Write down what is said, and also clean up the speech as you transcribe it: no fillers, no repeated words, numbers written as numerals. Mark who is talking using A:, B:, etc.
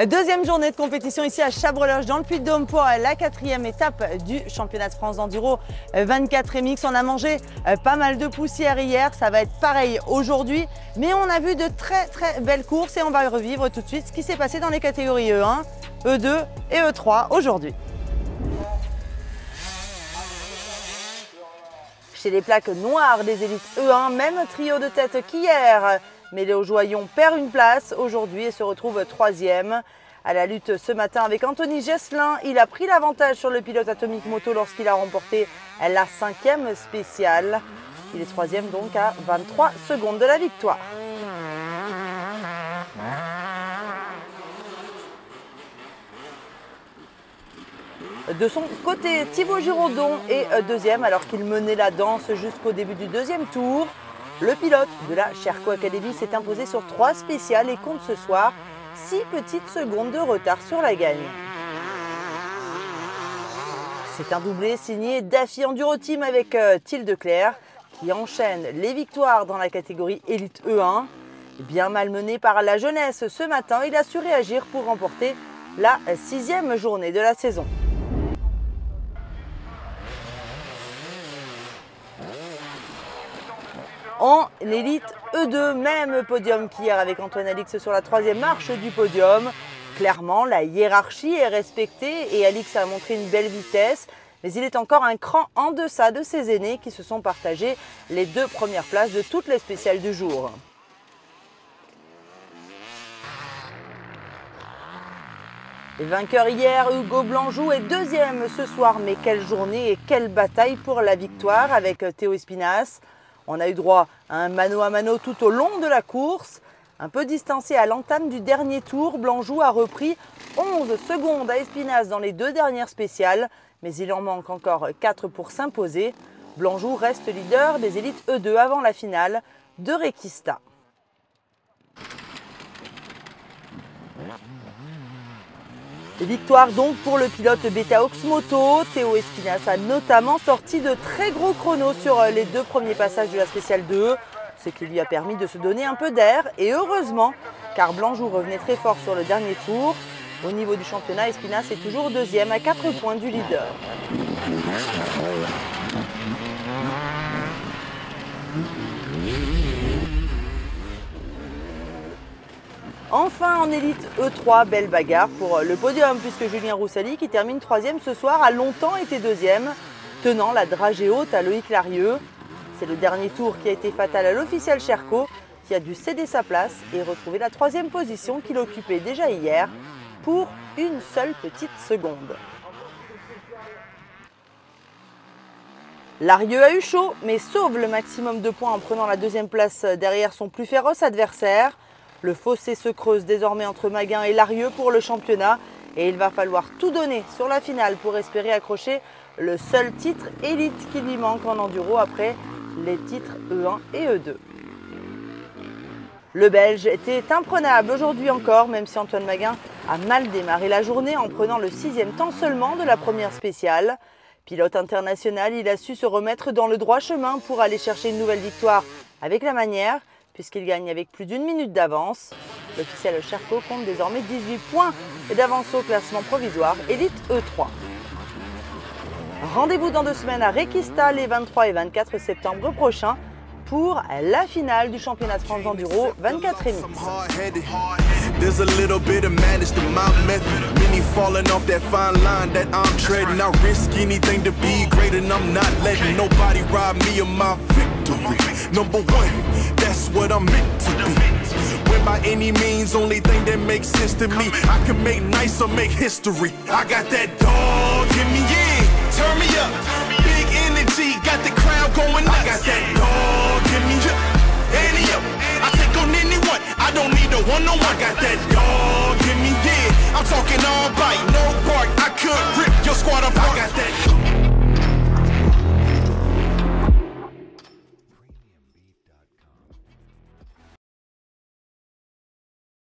A: Deuxième journée de compétition ici à Chabrelage dans le Puy-de-Dôme pour la 4e étape du championnat de France d'enduro 24 MX. On a mangé pas mal de poussière hier, ça va être pareil aujourd'hui. Mais on a vu de très belles courses et on va revivre tout de suite ce qui s'est passé dans les catégories E1, E2 et E3 aujourd'hui. Chez les plaques noires des élites E1, même trio de tête qu'hier. Mais Léo Joyon perd une place aujourd'hui et se retrouve 3e. À la lutte ce matin avec Anthony Gesselin, il a pris l'avantage sur le pilote Atomic Moto lorsqu'il a remporté la 5e spéciale. Il est 3e donc à 23 secondes de la victoire. De son côté, Thibaut Giraudon est 2e alors qu'il menait la danse jusqu'au début du 2e tour. Le pilote de la Sherco Academy s'est imposé sur 3 spéciales et compte ce soir 6 petites secondes de retard sur la gagne. C'est un doublé signé Daffy Enduro Team avec Thiel Declerc qui enchaîne les victoires dans la catégorie Élite E1. Bien malmené par la jeunesse ce matin, il a su réagir pour remporter la 6e journée de la saison. En élite E2, même podium qu'hier avec Antoine Alix sur la 3e marche du podium. Clairement, la hiérarchie est respectée et Alix a montré une belle vitesse. Mais il est encore un cran en deçà de ses aînés qui se sont partagés les 2 premières places de toutes les spéciales du jour. Le vainqueur hier, Hugo Blanjou, est 2e ce soir. Mais quelle journée et quelle bataille pour la victoire avec Théo Espinas. On a eu droit à un mano à mano tout au long de la course. Un peu distancé à l'entame du dernier tour, Blanjou a repris 11 secondes à Espinas dans les 2 dernières spéciales. Mais il en manque encore 4 pour s'imposer. Blanjou reste leader des élites E2 avant la finale de Requista. Victoire donc pour le pilote Beta Oxmoto. Théo Espinas a notamment sorti de très gros chronos sur les 2 premiers passages de la spéciale 2, ce qui lui a permis de se donner un peu d'air. Et heureusement, car Blanjou revenait très fort sur le dernier tour. Au niveau du championnat, Espinas est toujours 2e à 4 points du leader. Enfin en élite E3, belle bagarre pour le podium puisque Julien Roussali, qui termine 3e ce soir, a longtemps été 2e, tenant la dragée haute à Loïc Larieux. C'est le dernier tour qui a été fatal à l'officiel Sherco, qui a dû céder sa place et retrouver la 3e position qu'il occupait déjà hier pour une seule petite seconde. Larieux a eu chaud, mais sauve le maximum de points en prenant la 2e place derrière son plus féroce adversaire. Le fossé se creuse désormais entre Maguin et Larieux pour le championnat et il va falloir tout donner sur la finale pour espérer accrocher le seul titre élite qui lui manque en enduro après les titres E1 et E2. Le Belge était imprenable aujourd'hui encore, même si Antoine Maguin a mal démarré la journée en prenant le 6e temps seulement de la première spéciale. Pilote international, il a su se remettre dans le droit chemin pour aller chercher une nouvelle victoire avec la manière, puisqu'il gagne avec plus d'1 minute d'avance. L'officiel Sherco compte désormais 18 points d'avance au classement provisoire Élite E3. Rendez-vous dans 2 semaines à Requista les 23 et 24 septembre prochains pour la finale du championnat de France d'enduro 24 MX.
B: There's a little bit of madness to my method. Many falling off that fine line that I'm treading. I risk anything to be great and I'm not letting nobody rob me of my victory. Number 1, that's what I'm meant to be. When by any means, only thing that makes sense to me, I can make nice or make history. I got that dog in me, yeah, turn me up. Big energy, got the crowd going nuts. I got that dog in me, yeah, ante up. I take on anyone, I don't need a one-on-one. I got that dog in me, yeah, I'm talking all bite.